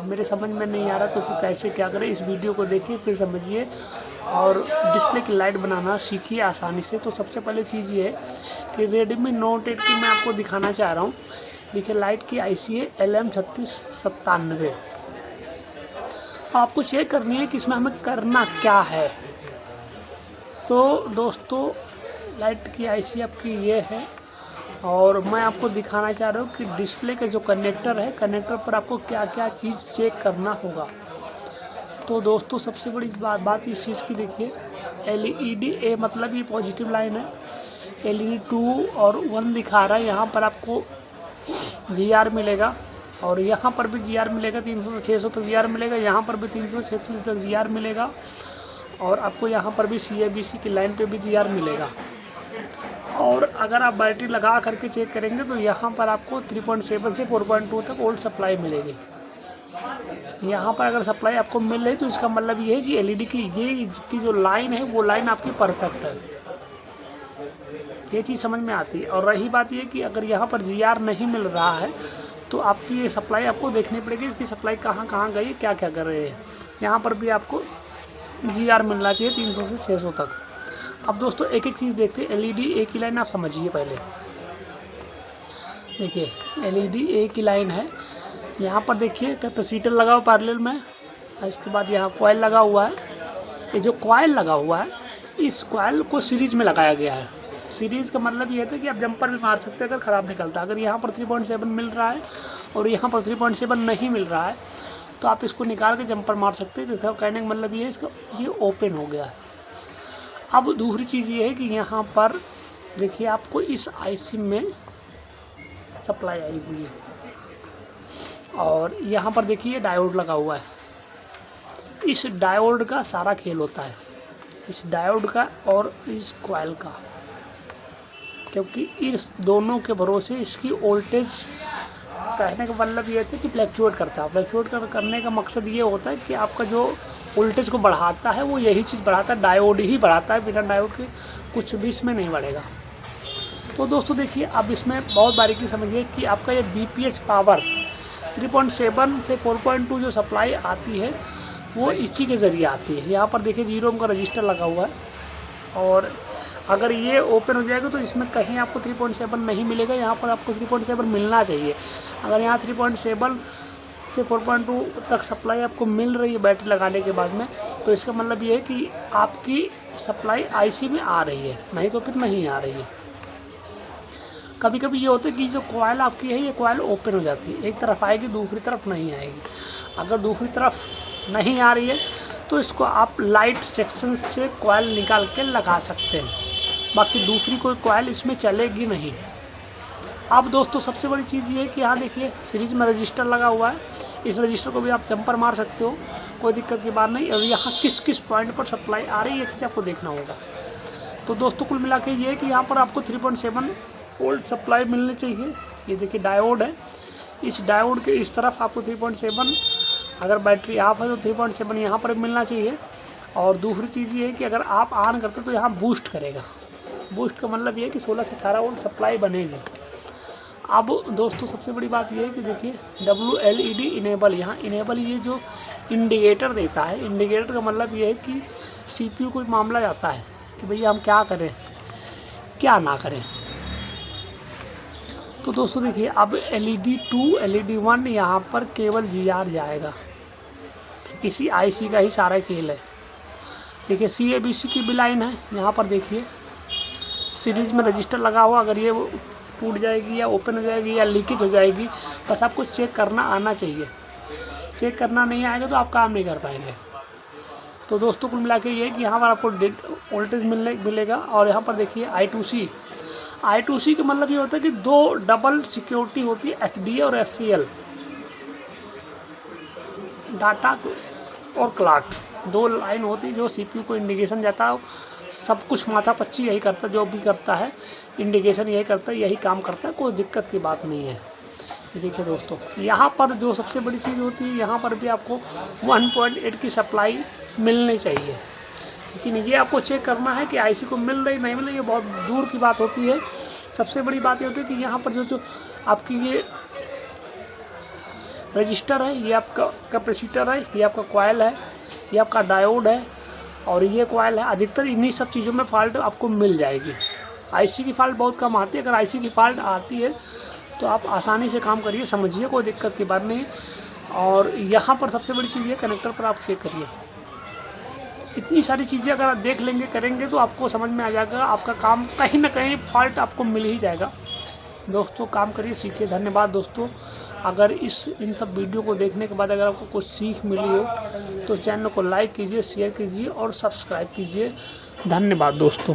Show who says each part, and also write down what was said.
Speaker 1: मेरे समझ में नहीं आ रहा तो फिर कैसे क्या करें, इस वीडियो को देखिए फिर समझिए और डिस्प्ले की लाइट बनाना सीखिए आसानी से। तो सबसे पहले चीज़ ये है कि Redmi Note 8 की मैं आपको दिखाना चाह रहा हूँ। देखिए लाइट की IC है LM3697। आपको चेक करनी है कि इसमें हमें करना क्या है। तो दोस्तों लाइट की IC आपकी ये है और मैं आपको दिखाना चाह रहा हूँ कि डिस्प्ले के जो कनेक्टर है, कनेक्टर पर आपको क्या क्या चीज़ चेक करना होगा। तो दोस्तों सबसे बड़ी बात इस चीज़ की देखिए, LED A मतलब ये पॉजिटिव लाइन है, LED 2 और 1 दिखा रहा है। यहाँ पर आपको GR मिलेगा और यहाँ पर भी GR मिलेगा, 300 से 600 तक GR मिलेगा, यहाँ पर भी 300 से 600 तक GR मिलेगा और आपको यहाँ पर भी CABC की लाइन पे भी GR मिलेगा। और अगर आप बैटरी लगा करके चेक करेंगे तो यहाँ पर आपको 3.7 से 4.2 तक ओल्ड सप्लाई मिलेगी। यहाँ पर अगर सप्लाई आपको मिल रही तो इसका मतलब ये है कि LED की ये की जो लाइन है वो लाइन आपकी परफेक्ट है, ये चीज़ समझ में आती है। और रही बात ये कि अगर यहाँ पर GR नहीं मिल रहा है तो आपकी ये सप्लाई आपको देखनी पड़ेगी, इसकी सप्लाई कहाँ कहाँ गई, क्या क्या कर रहे हैं। यहाँ पर भी आपको GR मिलना चाहिए 300 से 600 तक। अब दोस्तों एक एक चीज़ देखते हैं। LED A की लाइन आप समझिए पहले। देखिए LED A की लाइन है, यहाँ पर देखिए कैपेसिटर लगा हुआ पैरेलल में, इसके बाद यहाँ कॉइल लगा हुआ है। ये जो कॉइल लगा हुआ है इस कॉइल को सीरीज में लगाया गया है। सीरीज़ का मतलब ये था कि आप जंपर भी मार सकते हैं अगर ख़राब निकलता है। अगर यहाँ पर 3.7 मिल रहा है और यहाँ पर 3.7 नहीं मिल रहा है तो आप इसको निकाल के जंपर मार सकते हैं। देखो कहने का मतलब ये है इसका ये ओपन हो गया है। अब दूसरी चीज़ ये है कि यहाँ पर देखिए आपको इस IC में सप्लाई आई हुई है और यहाँ पर देखिए डायोड लगा हुआ है। इस डायोड का सारा खेल होता है, इस डायोड का और इस कॉइल का, क्योंकि इस दोनों के भरोसे इसकी वोल्टेज, कहने का मतलब ये है कि फ्लैक्चुएट करता है। फ्लैक्चुएट करने का मकसद ये होता है कि आपका जो वोल्टेज को बढ़ाता है वो यही चीज़ बढ़ाता है, डायोड ही बढ़ाता है, बिना डायोड के कुछ भी इसमें नहीं बढ़ेगा। तो दोस्तों देखिए अब इसमें बहुत बारीकी समझिए कि आपका ये BPH पावर 3.7 से 4.2 जो सप्लाई आती है वो इसी के ज़रिए आती है। यहाँ पर देखिए 0 ओम का रजिस्टर लगा हुआ है और अगर ये ओपन हो जाएगा तो इसमें कहीं आपको 3.7 नहीं मिलेगा, यहाँ पर आपको 3.7 मिलना चाहिए। अगर यहाँ 3.7 से 4.2 तक सप्लाई आपको मिल रही है बैटरी लगाने के बाद में, तो इसका मतलब ये है कि आपकी सप्लाई IC में आ रही है, नहीं तो फिर नहीं आ रही है। कभी कभी ये होता है कि जो कॉइल आपकी है ये कॉइल ओपन हो जाती है, एक तरफ आएगी दूसरी तरफ नहीं आएगी। अगर दूसरी तरफ नहीं आ रही है तो इसको आप लाइट सेक्शन से कॉइल निकाल के लगा सकते हैं, बाकी दूसरी कोई कॉइल इसमें चलेगी नहीं। अब दोस्तों सबसे बड़ी चीज़ ये है कि यहाँ देखिए सीरीज में रजिस्टर लगा हुआ है, इस रजिस्टर को भी आप जंपर मार सकते हो, कोई दिक्कत की बात नहीं। और यहाँ किस किस पॉइंट पर सप्लाई आ रही है ये चीज़ आपको देखना होगा। तो दोस्तों कुल मिला के ये है कि यहाँ पर आपको 3.7 वोल्ट सप्लाई मिलनी चाहिए। ये देखिए डायोड है, इस डायोड के इस तरफ आपको 3.7, अगर बैटरी ऑफ है तो 3.7 यहाँ पर मिलना चाहिए। और दूसरी चीज़ ये है कि अगर आप ऑन करते तो यहाँ बूस्ट करेगा। बूस्ट का मतलब ये है कि 16 से 18 वोल्ट सप्लाई बनेगी। अब दोस्तों सबसे बड़ी बात ये है कि देखिए WLED इनेबल, यहाँ इनेबल ये जो इंडिकेटर देता है, इंडिकेटर का मतलब ये है कि CPU कोई मामला जाता है कि भैया हम क्या करें क्या ना करें। तो दोस्तों देखिए अब LED 2 LED 1 यहाँ पर केवल GR जाएगा, इसी IC का ही सारा खेल है। देखिए CABC की भी लाइन है, यहाँ पर देखिए सीरीज में रजिस्टर लगा हुआ, अगर ये टूट जाएगी या ओपन हो जाएगी या लीकेज हो जाएगी, बस आपको चेक करना आना चाहिए। चेक करना नहीं आएगा तो आप काम नहीं कर पाएंगे। तो दोस्तों कुल मिला के ये है कि यहाँ पर आपको वोल्टेज मिलेगा। और यहाँ पर देखिए I2C का मतलब ये होता है कि 2 डबल सिक्योरिटी होती है, HDA और SCL, डाटा और क्लॉक, 2 लाइन होती है जो CPU को इंडिकेशन जाता है। सब कुछ माथा पच्ची यही करता है, जो भी करता है इंडिकेशन यही करता है, यही काम करता है, कोई दिक्कत की बात नहीं है। देखिए दोस्तों यहाँ पर जो सबसे बड़ी चीज़ होती है, यहाँ पर भी आपको 1.8 की सप्लाई मिलनी चाहिए, लेकिन ये आपको चेक करना है कि IC को मिल रही नहीं मिल रही, ये बहुत दूर की बात होती है। सबसे बड़ी बात ये होती है कि यहाँ पर जो आपकी ये रजिस्टर है, ये आपका कैपेसिटर है, ये आपका कॉइल है, ये आपका डायोड है और ये कॉइल है। अधिकतर इन्हीं सब चीज़ों में फॉल्ट आपको मिल जाएगी। आईसी की फॉल्ट बहुत कम आती है। अगर आईसी की फॉल्ट आती है तो आप आसानी से काम करिए, समझिए, कोई दिक्कत की बात नहीं। और यहाँ पर सबसे बड़ी चीज़ है कनेक्टर पर आप चेक करिए। इतनी सारी चीज़ें अगर आप देख लेंगे, करेंगे तो आपको समझ में आ जाएगा, आपका काम कहीं ना कहीं फॉल्ट आपको मिल ही जाएगा। दोस्तों काम करिए, सीखिए। धन्यवाद दोस्तों। अगर इन सब वीडियो को देखने के बाद अगर आपको कुछ सीख मिली हो तो चैनल को लाइक कीजिए, शेयर कीजिए और सब्सक्राइब कीजिए। धन्यवाद दोस्तों।